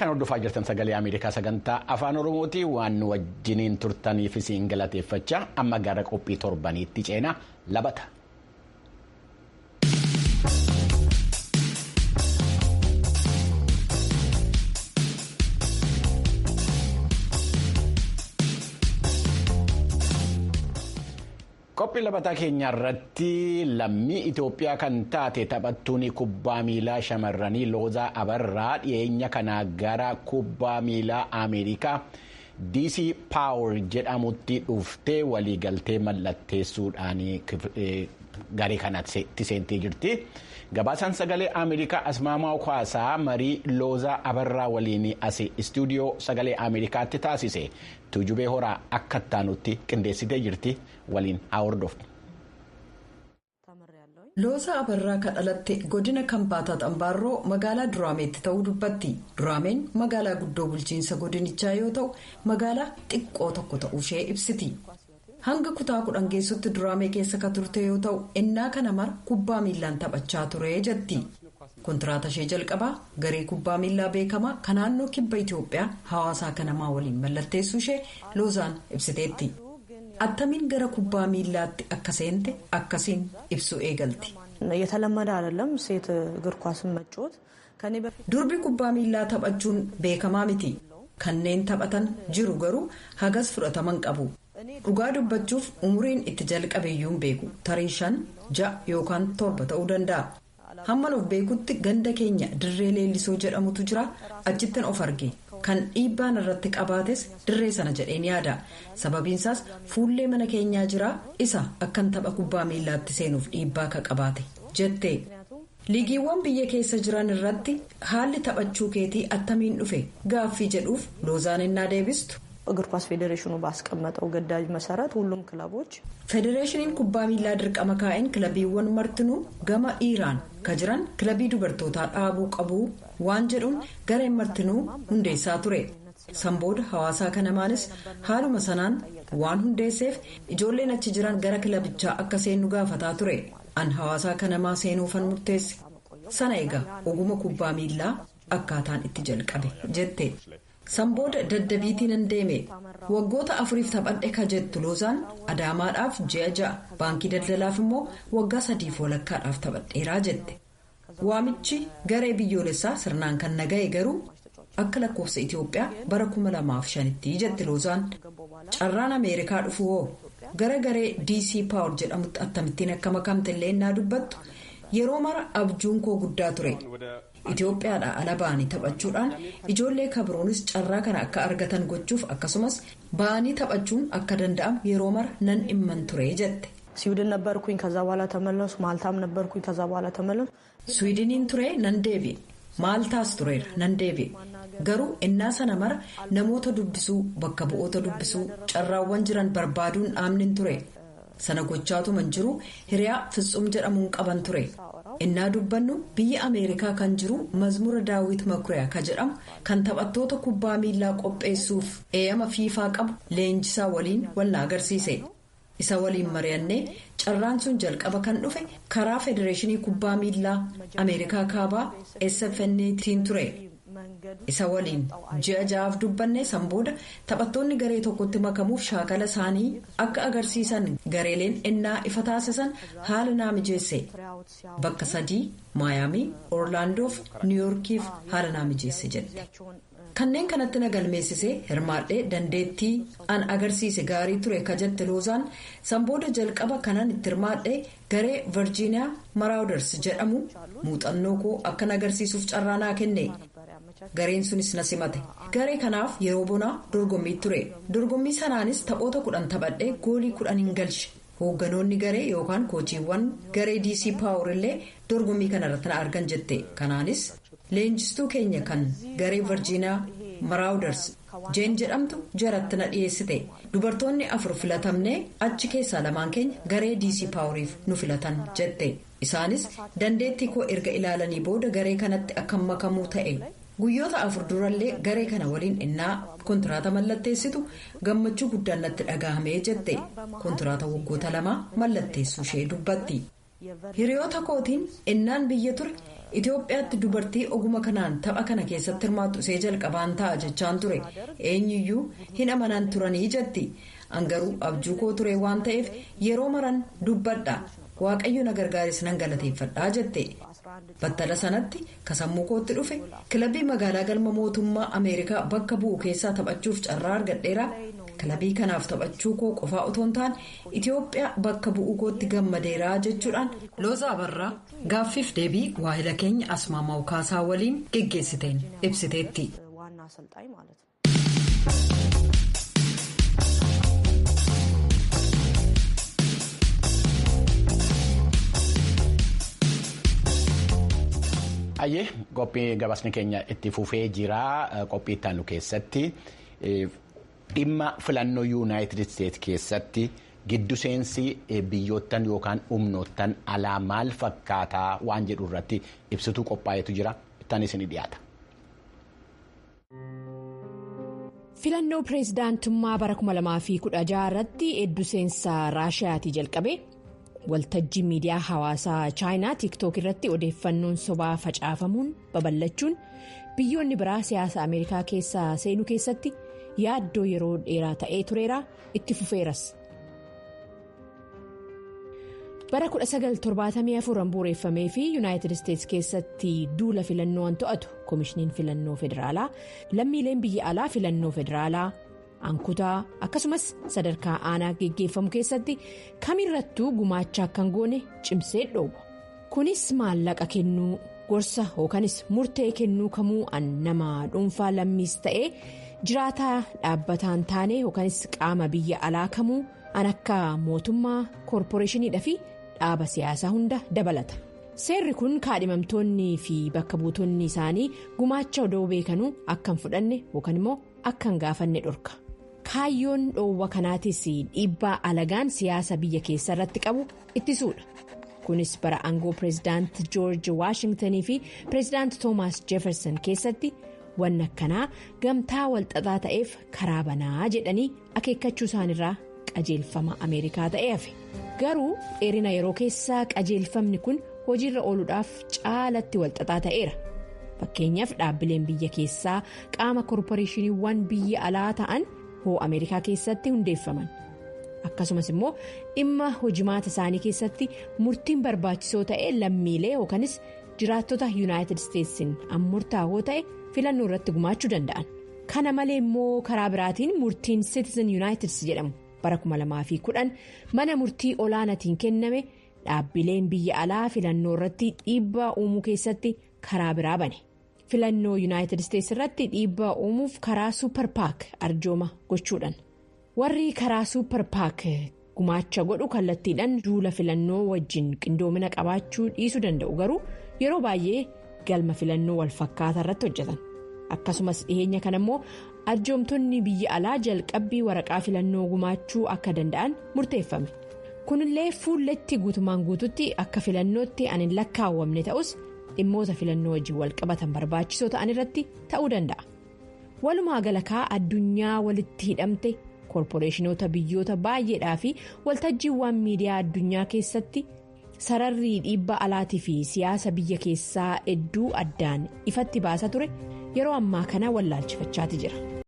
kan hordofaa jirtan sagalee Ameerikaa sagantaa afaan Oromooti waan wajjiniin turtaniif isin galateeffachaa amma gara qophii torbaniitti ceena labata. Qophii labataa keenya irratti lammii Itoophiyaa kan taate taphattuun kubbaa miilaa shamarranii Loozaa Abarraa dhiyeenya kanaa gara kubbaa miilaa Ameerikaa DC Power jedhamutti dhuftee waliigaltee mallatteessuudhaan garee kanatti seentee jirti. Gabaasaan sagalee Ameerikaa Asmaamaa Kwaasaa marii Loozaa Abarraa waliin as istuudiyoo sagalee Ameerikaatti taasise Tuujubee Horaa akka taanutti qindeessitee jirti waliin hordoftu. Loozaa Abarraa kan dhalatte godina Kambaataa Xambaarroo magaalaa Duraameetti ta'uu dubbatti. Duraameen magaalaa guddoo bulchiinsa godinichaa yoo ta'u magaalaa xiqqoo tokko ta'uushee ibsiti. Hanga kutaa 10 geessutti Duraamee keessa kan turte yoo ta'u innaa kana mara kubbaa miilaan taphachaa ture jetti. Kontiraata ishee jalqabaa garee kubbaa miilaa beekamaa kan naannoo kibba Itoophiyaa hawaasaa kanamaa waliin mallatteessuu ishee Loozaan ibsiteetti. Attamiin gara kubbaa miilaatti akka seente akkasiin ibsuu eegalti. Durbi kubbaa miilaa taphachuun beekamaa miti. Kanneen taphatan jiru garuu hagas fudhataman qabu. Dhugaa dubbachuuf umuriin itti jalqabeeyyuun beeku tarii 5, 6 yookaan 7 ta'uu danda'a. Hamman of beekutti ganda keenya dirree leellisoo jedhamutu jira achittin of arge. Kan dhiibbaan irratti qabaates dirree sana jedheen yaada. Sababiinsaas fuullee mana keenyaa jira isa akkan tapha kubbaa miilaatti seenuuf dhiibbaa ka qabaate jette. Liigiiwwan biyya keessa jiran irratti haalli taphachuu keetii attamiin dhufe gaaffii jedhuuf Loozaan innaa deebistu. እግር ኳስ ፌዴሬሽኑ ባስቀመጠው ገዳጅ መሰረት ሁሉም ክለቦች ፌዴሬሽኒን ኩባ ሚላ ድርቀማ ካa'een kilabiiwwan martinuu gama dhiiraan ka jiran kilabii dubartootaa dhaabuu qabu waan jedhuun gareen martinuu hundeessaa ture. Sambooda hawaasaa kanamaanis haaluma sanaan waan hundeesseef ijoolleen achi jiran gara kilabichaa akka seennu gaafataa ture. An hawaasaa kanamaa seenuufan murteesse. Sana egaa oguma kubbaa miilaa akkaataan itti jalqabe jette. Sambooda daddabiitiin hin deeme waggoota 4 taphadhe ka jettu Loozaan Adaamaadhaaf 6 baankii daldalaaf immoo waggaa 3 walakkaadhaaf taphadheeraa jette. Waamichi garee biyyoolessaa sirnaan kan naga'e garuu akka lakkoofsa Itoophiyaa bara 2005tti jette Loozaan. Carraan Ameerikaa dhufu hoo gara garee DC Power jedhamutti akkamittiin akka makamte illee innaa dubbattu yeroo mara abjuun koo guddaa ture. Itoophiyaadhaa ala ba'anii taphachuudhaan ijoollee kabiroonis carraa kana akka argatan gochuuf akkasumas ba'anii taphachuun akka danda'amu yeroo mara nan dhimman ture jette. ስዊድን ነበርኩኝ ከዛ በኋላ ተመለሱ ማልታም ነበርኩኝ ከዛ በኋላ ተመለሱ ስዊድኒን ture nan deebi'e maaltaas tureera nan deebi'e garuu innaa sana mara namoota dubbisuu bakka bu'oota dubbisuu carraawwan jiran barbaaduun dhaamnin ture sana gochaatuman jiru hiriyaa Fitsum jedhamuun qaban ture. Innaa dubbannu biyya Ameerikaa kan jiru mazmura Daawit Makuriyaa ka jedhamu kan taphattoota kubbaa miilaa qopheessuuf eeyama fiifaa qabu leenjisaa waliin wal agarsiise. Isa waliin mari'annee carraan sun jalqaba kan dhufe karaa federeeshinii kubbaa miilaa Ameerikaa kaabaa SFN'tiin ture. Isa waliin ji'a 6 dubbannee sanbooda taphattoonni garee tokkotti makamuuf shaakala isaanii akka agarsiisan gareeleen innaa ifa taasisan haala naa mijeesse. Bakka 3 Maayaamii, Orlaandoof Niiwuorkiif haala naa mijeesse jette. Kanneen kanatti na galmeessisee hirmaadhee dandeettii an agarsiise gaarii ture ka jette Loozaan sanbooda jalqaba kanan itti hirmaadhee garee Virgiiniyaa Maraawuders jedhamu muuxannoo koo akkan agarsiisuuf carraa naa kenne. Gareen sunis na simate. Garee kanaaf yeroo bonaa dorgommii ture. Dorgommii sanaanis taphoota 10 taphadhee goolii 10 hin galche. Hoogganoonni garee yookaan koochiiwwan garee DC Power illee dorgommii kanarratti na argan jette. Kanaanis leenjistuu keenya kan garee Virgiiniyaa Maraawuders Jeen jedhamtu jaratti na dhiyeessite. Dubartoonni 4 filatamnee achi keessaa 2 keenya garee DC Poweriif nu filatan jette. Isaanis dandeettii koo erga ilaalanii booda garee kanatti akka makamuu ta'e. Guyyoota 4 durallee garee kana waliin innaa kontiraata mallatteessitu gammachuu guddaan natti dhaga'amee jette. Kontiraata waggoota 2 mallatteessuu ishee dubbatti. Hiriyoota kootiin innaan biyya ture Itoophiyaatti dubartii oguma kanaan tapha kana keessatti hirmaattu ishee jalqabaan ta'a jechaan ture. Eenyuyyuu hin amanan turanii jetti. Angaruu abjuu koo ture waan ta'eef yeroo maran dubbadha. Waaqayyo na gargaaris nan galateeffadhaa jette. Battala sanatti kasammuu kootti dhufe kilabii magaalaa galma mootummaa Ameerikaa bakka bu'u keessaa taphachuuf carraa argadheera. Kilabii kanaaf taphachuu koo qofaa otoo hin taane Itoophiyaa bakka bu'uu kootti gammadeeraa jechuudhaan Looza Abarraa gaaffiif deebii waahila keenya Asmaamaa Kaasaa waliin geggeessiteen ibsiteetti. Ayyee qophii gabaasni keenya itti fufee jira. Qophii itti aanu keessatti dhimma filannoo yuunaayitid isteetsi keessatti giddu seensi biyyoottan yookaan humnoottan alaa maal fakkaataa waan jedhu irratti ibsituu qophaa'etu jira. Ittaan isin dhiyaata. Filannoo pireezidaantummaa bara 2016 irratti giddu seensa Raashiyaatii jalqabe. Waltajjii miidiyaa hawaasaa chaayinaa tiiktook irratti odeeffannoon sobaa facaafamuun babal'achuun biyyoonni biraa siyaasa Ameerikaa keessa seenuu keessatti yaaddoo yeroo dheeraa ta'ee tureera itti fufeeras. Bara 1974 bu'uureffamee fi yuunaayitid isteetsi keessatti duula filannoo to'atu koomishiniin filannoo federaalaa lammiileen biyya alaa filannoo federaalaa. Ankutaa akkasumas sadarkaa aanaa geggeeffamu keessatti kamirrattuu gumaacha akka hin goone cimsee dhooba. Kunis maallaqa kennuu gorsa yookanis murtee kennuu kamuu nama dhuunfaa lammiis ta'ee jiraataa dhaabbataan taane yookanis qaama biyya alaa kamuu akka mootummaa koorporeeshiniidhaa fi dhaaba siyaasaa hunda dabalata. Seerri kun kaadhimamtoonni fi bakka buutonni isaanii gumaacha odoo beekanuu akka hin fudhanne yookaan immoo akka hin gaafanne dhorka. Kaayyoon dhoowwa kanaatis dhiibbaa alagaan siyaasa biyya keessa irratti qabu ittisuudha. Kunis bara aangoo pireezidaant Joorji Waashingtanii fi pireezidaant Toomaas Jeefersan keessatti waan akkanaa gamtaa walxaxaa ta'eef karaa banaa jedhanii akeekkachuu isaanirraa qajeelfama Ameerikaa ta'ee hafe. Garuu dheerina yeroo keessaa qajeelfamni kun hojiirra ooluudhaaf caalatti walxaxaa ta'eera. Fakkeenyaaf dhaabbileen biyya keessaa qaama koorporeeshiniiwwan biyya alaa ta'an hoo Ameerikaa keessatti hundeeffaman. Akkasumas immoo dhimma hojimaata isaanii keessatti murtiin barbaachisoo ta'e lammiilee yookanis jiraattota yuunaayitid isteetsiin murtaa'oo ta'e filannoo irratti gumaachuu danda'an. Kana malee immoo karaa biraatiin murtiin Citizen United jedhamu bara 2010 mana murtii olaanaatiin kenname dhaabbileen biyya alaa filannoo irratti dhiibbaa uumuu keessatti karaa biraa bane. Filannoo yuunaayitid isteetsi irratti dhiibbaa uumuuf karaa suupper paak arjooma gochuudhaan. Warri karaa suupper paak gumaacha godhu kallattiidhaan duula filannoo wajjin qindoomina qabaachuu dhiisuu danda'u garuu yeroo baay'ee galma filannoo wal fakkaataa irratti hojjetan. Akkasumas dhiyeenya kana immoo arjoomtonni biyya alaa jalqabbii waraqaa filannoo gumaachuu akka danda'an murteeffame. Kunillee fuulletti guutumaan guututti akka filannootti an hin lakkaawwamne ta'us dhimmoota filannoo wajjin wal qabatan barbaachisoo ta'an irratti ta'uu danda'a. Walumaa galatti addunyaa walitti hidhamte koorporeeshinoota biyyoota baay'eedhaa fi waltajjiiwwan miidiyaa addunyaa keessatti sararri dhiibbaa alaatii fi siyaasa biyya keessaa hedduu addaan ifatti baasaa ture yeroo ammaa kana wallaalchifachaati jira.